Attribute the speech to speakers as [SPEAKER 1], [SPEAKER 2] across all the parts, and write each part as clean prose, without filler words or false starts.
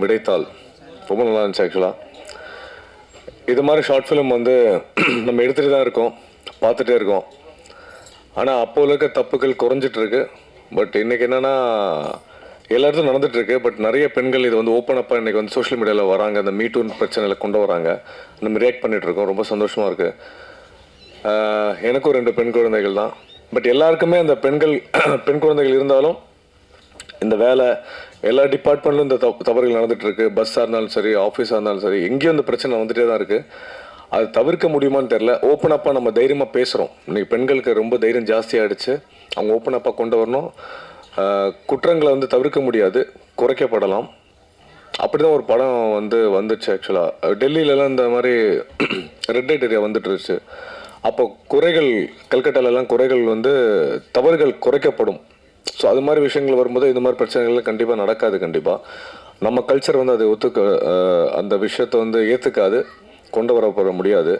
[SPEAKER 1] விடைத்தாள் ரொம்ப நல்லா இருந்துச்சு. ஆக்சுவலாக இது மாதிரி ஷார்ட் ஃபிலிம் வந்து நம்ம எடுத்துகிட்டு தான் இருக்கோம், பார்த்துட்டே இருக்கோம். ஆனால் அப்போ இருக்க தப்புகள் குறைஞ்சிட்ருக்கு. பட் இன்றைக்கி என்னென்னா எல்லாருக்கும் நடந்துகிட்ருக்கு. பட் நிறைய பெண்கள் இது வந்து ஓப்பன் அப்பாக இன்றைக்கி வந்து சோஷியல் மீடியாவில் வராங்க, அந்த மீட்டூன் பிரச்சனையில் கொண்டு வராங்க. நம்ம ரியாக்ட் பண்ணிகிட்ருக்கோம். ரொம்ப சந்தோஷமாக இருக்குது. எனக்கும் 2 பெண் குழந்தைகள் தான். பட் எல்லாருக்குமே அந்த பெண் குழந்தைகள் இருந்தாலும் இந்த வேலை எல்லா டிபார்ட்மெண்ட்லும் இந்த தவறுகள் நடந்துகிட்ருக்கு. பஸ்ஸாக இருந்தாலும் சரி, ஆஃபீஸாக இருந்தாலும் சரி, எங்கேயும் இந்த பிரச்சனை வந்துகிட்டே தான் இருக்குது. அது தவிர்க்க முடியுமான்னு தெரில. ஓப்பன் அப்பாக நம்ம தைரியமாக பேசுகிறோம். இன்றைக்கி பெண்களுக்கு ரொம்ப தைரியம் ஜாஸ்தியாகிடுச்சு. அவங்க ஓப்பன் அப்பாக கொண்டு வரணும். குற்றங்களை வந்து தவிர்க்க முடியாது, குறைக்கப்படலாம். அப்படி தான் ஒரு படம் வந்துச்சு. ஆக்சுவலாக டெல்லியிலலாம் இந்த மாதிரி ரெட் லைட் ஏரியா வந்துட்டுருச்சு. அப்போ குறைகள், கல்கட்டாலெலாம் குறைகள் வந்து தவறுகள் குறைக்கப்படும். ஸோ அது மாதிரி விஷயங்கள் வரும்போது இந்த மாதிரி பிரச்சனைகள்லாம் கண்டிப்பாக நடக்காது. கண்டிப்பாக நம்ம கல்ச்சர் வந்து அதை அந்த விஷயத்தை வந்து ஏற்றுக்காது, கொண்டு வர முடியாது.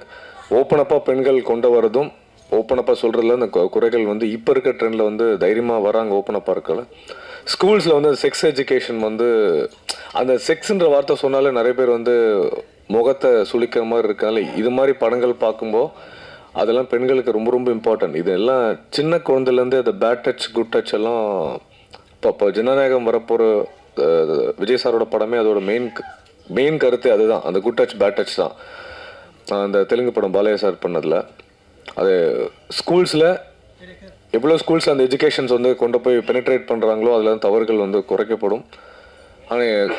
[SPEAKER 1] ஓப்பனப்பாக பெண்கள் கொண்டு வரதும், ஓப்பனப்பாக சொல்கிறதுல அந்த குறைகள் வந்து இப்போ இருக்க ட்ரெண்டில் வந்து தைரியமாக வராங்க. ஓப்பனப்பாக இருக்கல ஸ்கூல்ஸில் வந்து செக்ஸ் எஜுகேஷன் வந்து அந்த செக்ஸுன்ற வார்த்தை சொன்னாலே நிறைய பேர் வந்து முகத்தை சுளிக்கிற மாதிரி இருக்காங்க. இது மாதிரி படங்கள் பார்க்கும்போது அதெல்லாம் பெண்களுக்கு ரொம்ப ரொம்ப இம்பார்ட்டன்ட். இதெல்லாம் சின்ன குழந்தைலேருந்து அந்த பேட் டச் குட் டச் எல்லாம் இப்போ ஜனநாயகம் வரப்போகிற விஜய் சாரோட படமே அதோட மெயின் கருத்து அதுதான். அந்த குட் டச் பேட் டச் தான். அந்த தெலுங்கு படம் பாலையா சார் பண்ணதில் அது ஸ்கூல்ஸில் எவ்வளோ ஸ்கூல்ஸ் அந்த எஜுகேஷன்ஸ் வந்து கொண்டு போய் பெனிட்ரேட் பண்ணுறாங்களோ அதில் தவறுகள் வந்து குறைக்கப்படும். ஆனால்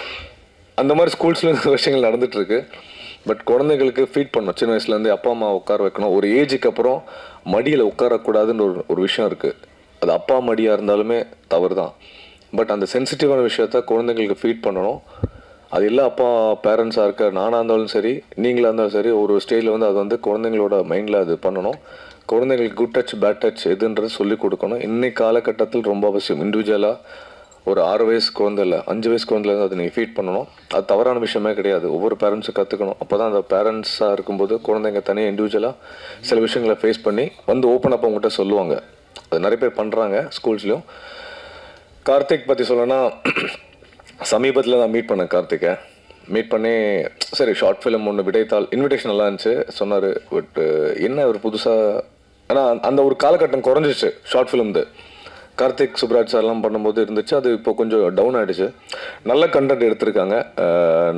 [SPEAKER 1] அந்த மாதிரி ஸ்கூல்ஸில் இந்த விஷயங்கள் நடந்துகிட்ருக்கு. பட் குழந்தைங்களுக்கு ஃபீட் பண்ணணும். சின்ன வயசுலேருந்து அப்பா அம்மா உட்கார வைக்கணும். ஒரு ஏஜுக்கு அப்புறம் மடியில் உட்காரக்கூடாதுன்னு ஒரு விஷயம் இருக்குது. அது அப்பா மடியாக இருந்தாலுமே தவறு தான். பட் அந்த சென்சிட்டிவான விஷயத்த குழந்தைங்களுக்கு ஃபீட் பண்ணணும். அது இல்லை அப்பா பேரண்ட்ஸாக இருக்க நானாக இருந்தாலும் சரி, நீங்களாக இருந்தாலும் சரி, ஒரு ஸ்டேஜில் வந்து அது வந்து குழந்தைங்களோட மைண்டில் அது பண்ணணும். குழந்தைங்களுக்கு குட் டச் பேட் டச் எதுன்றது சொல்லிக் கொடுக்கணும். இன்னைக்கு காலகட்டத்தில் ரொம்ப அவசியம். இண்டிவிஜுவலாக ஒரு 6 வயசு குழந்தை இல்லை, 5 வயசு குழந்தைலேருந்து அதை நீங்கள் ஃபீட் பண்ணணும். அது தவறான விஷயமே கிடையாது. ஒவ்வொரு பேரண்ட்ஸும் கற்றுக்கணும். அப்போ தான் அந்த பேரண்ட்ஸாக இருக்கும்போது குழந்தைங்க தனியாக இண்டிவிஜுவலாக சில விஷயங்களை ஃபேஸ் பண்ணி வந்து ஓப்பன் அப் அவங்ககிட்ட சொல்லுவாங்க. அது நிறைய பேர் பண்ணுறாங்க ஸ்கூல்ஸ்லேயும். கார்த்திக் பற்றி சொல்லணும்னா, சமீபத்தில் நான் மீட் பண்ணேன் கார்த்திகை. மீட் பண்ணி சரி ஷார்ட் ஃபிலிம் ஒன்று விடைத்தாள் இன்விடேஷன் நல்லா இருந்துச்சு சொன்னார். பட் என்ன ஒரு புதுசாக, ஆனால் அந்த ஒரு காலகட்டம் குறைஞ்சிச்சு ஷார்ட் ஃபிலிம்து. கார்த்திக் சுப்ராஜ் சார்லாம் பண்ணும்போது இருந்துச்சு. அது இப்போ கொஞ்சம் டவுன் ஆகிடுச்சு. நல்ல கண்டென்ட் எடுத்திருக்காங்க.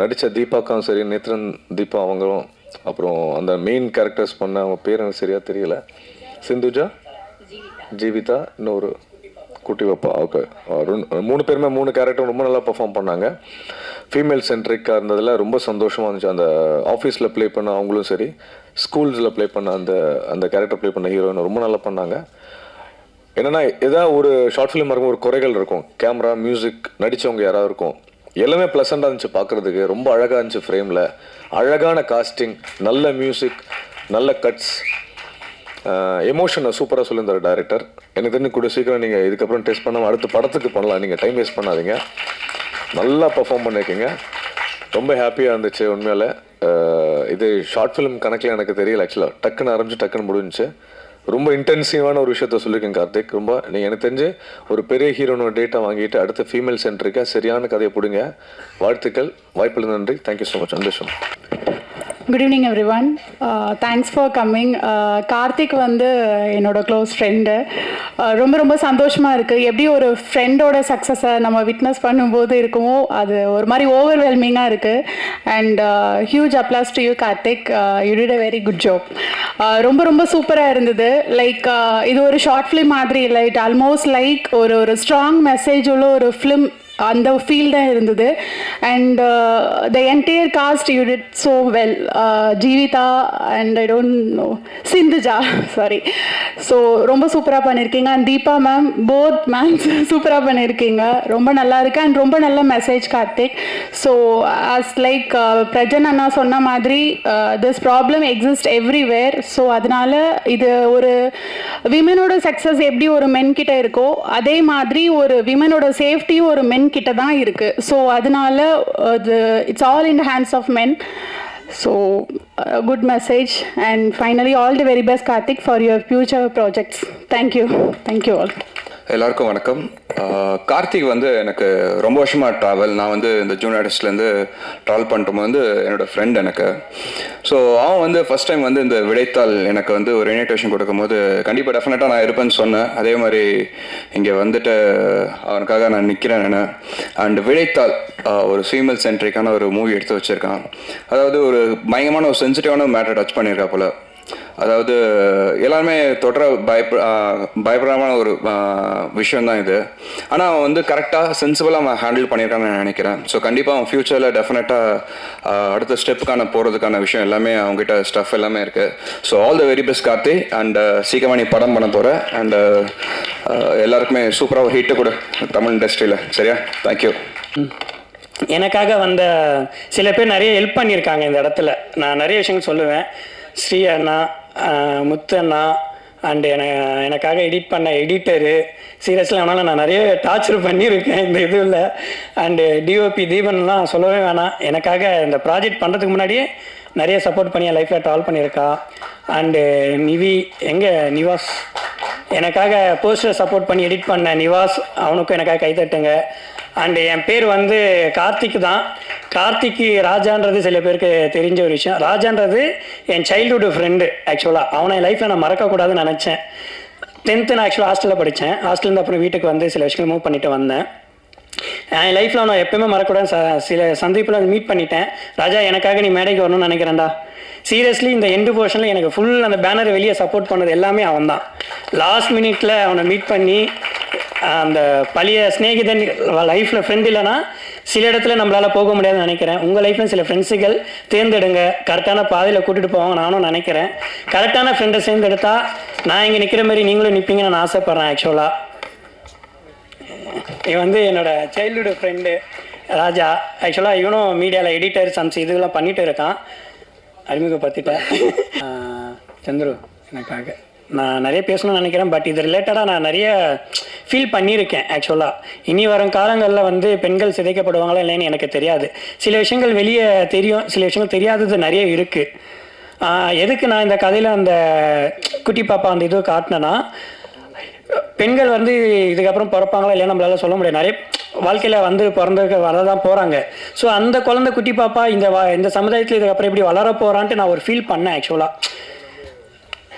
[SPEAKER 1] நடித்த தீபாக்கும் சரி, நேத்ரன் தீபா அவங்களும், அப்புறம் அந்த மெயின் கேரக்டர்ஸ் பண்ண அவங்க பேர் எனக்கு சரியாக தெரியல, சிந்துஜா, ஜீவிதா, இன்னொரு குட்டி வைப்பா. ஓகே, 3 பேருமே 3 கேரக்டர் ரொம்ப நல்லா பர்ஃபார்ம் பண்ணாங்க. ஃபீமேல் சென்ட்ரிக்காக இருந்ததில் ரொம்ப சந்தோஷமாக இருந்துச்சு. அந்த ஆஃபீஸில் ப்ளே பண்ண அவங்களும் சரி, ஸ்கூல்ஸில் ப்ளே பண்ண அந்த கேரக்டர் ப்ளே பண்ண ஹீரோயின் ரொம்ப நல்லா பண்ணாங்க. என்னென்னா ஏதாவது ஒரு ஷார்ட் ஃபிலிம் இருக்கும், ஒரு குறைகள் இருக்கும். கேமரா, மியூசிக், நடித்தவங்க யாராவது இருக்கும். எல்லாமே ப்ளசண்டாக இருந்துச்சு பார்க்குறதுக்கு. ரொம்ப அழகாக இருந்துச்சு. ஃப்ரேமில் அழகான காஸ்டிங், நல்ல மியூசிக், நல்ல கட்ஸ், எமோஷனை சூப்பராக சொல்லியிருந்தார் டைரக்டர். எனக்கு தெரிஞ்சு கூட சீக்கிரம் நீங்கள் இதுக்கப்புறம் டெஸ்ட் பண்ணாமல் அடுத்த படத்துக்கு பண்ணலாம். நீங்கள் டைம் வேஸ்ட் பண்ணாதீங்க. நல்லா பர்ஃபார்ம் பண்ணியிருக்கீங்க. ரொம்ப ஹாப்பியாக இருந்துச்சு உண்மையில். இது ஷார்ட் ஃபிலிம் கணக்கில் எனக்கு தெரியல. ஆக்சுவலாக டக்குன்னு ஆரம்பிச்சு டக்குன்னு முடிஞ்சிச்சு. ரொம்ப இன்டென்சிவான ஒரு விஷயத்த சொல்லியிருக்கேன் கார்த்திக். ரொம்ப நீங்கள் எனக்கு தெரிஞ்சு ஒரு பெரிய ஹீரோனோட டேட்டா வாங்கிட்டு அடுத்த ஃபீமேல் சென்ட்ரிக்காக சரியான கதையை பிடிங்க. வாழ்த்துக்கள். வாய்ப்பில் நன்றி. Thank you so much. சந்தோஷம்.
[SPEAKER 2] Good evening everyone. Thanks for coming. Karthik வந்து என்னோட க்ளோஸ் ஃப்ரெண்டு. ரொம்ப ரொம்ப சந்தோஷமாக இருக்குது. எப்படி ஒரு ஃப்ரெண்டோட சக்ஸஸை நம்ம விட்னஸ் பண்ணும்போது இருக்குமோ அது ஒரு மாதிரி ஓவர்வெல்மிங்காக இருக்குது. And huge applause to you Karthik. You did a very good job. ரொம்ப ரொம்ப சூப்பராக இருந்தது. லைக் இது ஒரு ஷார்ட் ஃபிலிம் மாதிரி இல்லை. இட் ஆல்மோஸ்ட் லைக் ஒரு ஸ்ட்ராங் மெசேஜ் உள்ள ஒரு ஃபிலிம் அந்த ஃபீல்டாக இருந்தது. And the entire cast you did so well. Jeevitha and I don't know Sindhuja, sorry. So ரொம்ப சூப்பராக பண்ணியிருக்கீங்க. And Deepa ma'am, both ma'ams சூப்பராக பண்ணியிருக்கீங்க. ரொம்ப நல்லா இருக்கு. அண்ட் ரொம்ப நல்ல message Karthik. So as like Prajan அண்ணா சொன்ன மாதிரி this problem exist everywhere. So அதனால இது ஒரு விமனோட சக்ஸஸ் எப்படி ஒரு மென் கிட்ட இருக்கோ அதே மாதிரி ஒரு விமனோட சேஃப்டியும் ஒரு மென் கிட்ட தான் இருக்கு. ஸோ அதனால it's all in the hands of men. So good message. And finally all the very best Karthik for your future projects. Thank you. Thank you all.
[SPEAKER 3] எல்லாருக்கும் வணக்கம். கார்த்திக் வந்து எனக்கு ரொம்ப வருஷமாக ட்ராவல். நான் வந்து இந்த ஜூன் ஆர்டிஸ்ட்லேருந்து ட்ராவல் பண்ணிட்டு வந்து என்னோடய ஃப்ரெண்ட் எனக்கு. ஸோ அவன் வந்து ஃபஸ்ட் டைம் வந்து இந்த விடைத்தாள் எனக்கு வந்து ஒரு இன்விடேஷன் கொடுக்கும்போது கண்டிப்பாக டெஃபினட்டாக நான் இருப்பேன்னு சொன்னேன். அதே மாதிரி இங்கே வந்துட்டு அவனுக்காக நான் நிற்கிறேன் நான். அண்ட் விடைத்தாள் ஒரு ஃபீமேல் சென்ட்ரிக்கான ஒரு மூவி எடுத்து வச்சுருக்கான். அதாவது ஒரு பயங்கரமான ஒரு சென்சிட்டிவான மேட்டர் டச் பண்ணியிருக்கா போல். அதாவது எல்லாருமே தொடர பயப்படாம ஒரு விஷயந்தான் இது. ஆனால் அவன் வந்து கரெக்டாக சென்சிபிளாக அவன் ஹேண்டில் பண்ணியிருக்கான்னு நான் நினைக்கிறேன். ஸோ கண்டிப்பாக அவன் ஃப்யூச்சரில் டெஃபினட்டாக அடுத்த ஸ்டெப்புக்கான போகிறதுக்கான விஷயம் எல்லாமே அவங்ககிட்ட ஸ்டஃப் எல்லாமே இருக்குது. So all the very best Karthi. And சீக்கிரமாக நீ படம் பண்ண போகிற. அண்ட் எல்லாருக்குமே சூப்பராக ஒரு ஹிட்டு கொடு தமிழ் இண்டஸ்ட்ரியில். சரியா? தேங்க்யூ.
[SPEAKER 4] எனக்காக வந்த சில பேர் நிறைய ஹெல்ப் பண்ணியிருக்காங்க இந்த இடத்துல. நான் நிறைய விஷயங்கள் சொல்லுவேன். ஸ்ரீ அண்ணா, முத்து அண்ணா, அண்டு எனக்காக எடிட் பண்ண எடிட்டரு, சீரியஸில் அவனால் நான் நிறைய டார்ச்சர் பண்ணியிருக்கேன் இந்த இதில். அண்டு டிஓபி தீபன்லாம் சொல்லவே வேணாம். எனக்காக இந்த ப்ராஜெக்ட் பண்ணுறதுக்கு முன்னாடியே நிறைய சப்போர்ட் பண்ணி என் லைஃப்பில் ட்ராவல் பண்ணியிருக்கா. அண்டு நிவாஸ் எனக்காக போஸ்டர் சப்போர்ட் பண்ணி எடிட் பண்ண நிவாஸ், அவனுக்கும் எனக்காக கைத்தட்டுங்க. அண்டு என் பேர் வந்து கார்த்திக் தான். கார்த்திக்கு ராஜான்றது சில பேருக்கு தெரிஞ்ச ஒரு விஷயம். ராஜான்றது என் சைல்டுஹுட் ஃப்ரெண்டு. ஆக்சுவலாக அவனை என் லைஃப்பில் நான் மறக்கக்கூடாதுன்னு நினச்சேன். 10th நான் ஆக்சுவலாக ஹாஸ்டலில் படித்தேன். ஹாஸ்டலேருந்து அப்புறம் வீட்டுக்கு வந்து சில விஷயங்கள் மூவ் பண்ணிட்டு வந்தேன். என் லைஃப்பில் நான் எப்போயுமே மறக்கக்கூடாது. சில சந்திப்பில் மீட் பண்ணிட்டேன். ராஜா, எனக்காக நீ மேடைக்கு வரணும்னு நினைக்கிறேன்டா. சீரியஸ்லி இந்த எண்டு போர்ஷனில் எனக்கு ஃபுல் அந்த பேனர் வெளியே சப்போர்ட் பண்ணது எல்லாமே அவன் தான். லாஸ்ட் மினிட்ல அவனை மீட் பண்ணி அந்த பழைய ஸ்நேகிதன் லைஃப்பில் ஃப்ரெண்ட் இல்லைன்னா சில இடத்துல நம்மளால் போக முடியாதுன்னு நினைக்கிறேன். உங்கள் லைஃப்பில் சில ஃப்ரெண்ட்ஸுகள் தேர்ந்தெடுங்க. கரெக்டான பாதையில் கூட்டிகிட்டு போவாங்க நானும் நினைக்கிறேன். கரெக்டான ஃப்ரெண்டை சேர்ந்தெடுத்தா நான் இங்கே நிற்கிற மாதிரி நீங்களும் நிற்பீங்கன்னு நான் ஆசைப்பட்றேன். ஆக்சுவலாக இவன் வந்து என்னோடய சைல்டுஹுட் ஃப்ரெண்டு ராஜா. ஆக்சுவலாக இவனும் மீடியாவில் எடிட்டர் சம்ஸ் இதெல்லாம் பண்ணிகிட்டு இருக்கான். அறிமுகப்படுத்திட்டேன். சந்துரு, எனக்காக நான் நிறைய பேசணும்னு நினைக்கிறேன். பட் இது ரிலேட்டடாக நான் நிறைய ஃபீல் பண்ணியிருக்கேன். ஆக்சுவலாக இனி வரும் காலங்களில் வந்து பெண்கள் சிதைக்கப்படுவாங்களா இல்லைன்னு எனக்கு தெரியாது. சில விஷயங்கள் வெளியே தெரியும், சில விஷயங்கள் தெரியாதது நிறைய இருக்குது. எதுக்கு நான் இந்த கதையில் அந்த குட்டி பாப்பா அந்த இது காட்டினேன்னா, பெண்கள் வந்து இதுக்கப்புறம் பிறப்பாங்களா இல்லையா நம்மளால சொல்ல முடியாது. நிறைய வாழ்க்கையில் வந்து பிறந்ததுக்கு வரதான் போகிறாங்க. ஸோ அந்த குழந்தை குட்டி பாப்பா இந்த சமுதாயத்தில் இதுக்கப்புறம் எப்படி வளர போகிறான்ட்டு நான் ஒரு ஃபீல் பண்ணேன். ஆக்சுவலாக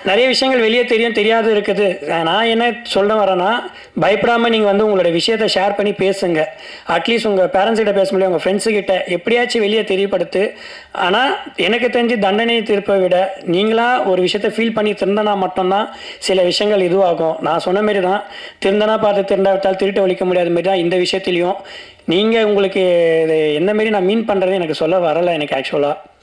[SPEAKER 4] நிறைய விஷயங்கள் வெளியே தெரியாது இருக்குது. நான் என்ன சொல்ல வரேன்னா, பயப்படாமல் நீங்கள் வந்து உங்களோட விஷயத்தை ஷேர் பண்ணி பேசுங்க. அட்லீஸ்ட் உங்கள் பேரண்ட்ஸ்கிட்ட பேச முடியும், உங்கள் ஃப்ரெண்ட்ஸுக்கிட்ட எப்படியாச்சும் வெளியே தெரியப்படுத்து. ஆனால் எனக்கு தெரிஞ்சு தண்டனை திருப்பை விட நீங்களாக ஒரு விஷயத்தை ஃபீல் பண்ணி திருந்தனா மட்டும்தான் சில விஷயங்கள் இதுவாகும். நான் சொன்ன மாரி தான், திருந்தனா பார்த்து திருந்தாவிட்டால் திருட்டு ஒழிக்க முடியாத மாரி தான் இந்த விஷயத்துலையும். நீங்கள் உங்களுக்கு எந்த மாரி நான் மீன் பண்ணுறது எனக்கு சொல்ல வரலை எனக்கு ஆக்சுவலாக.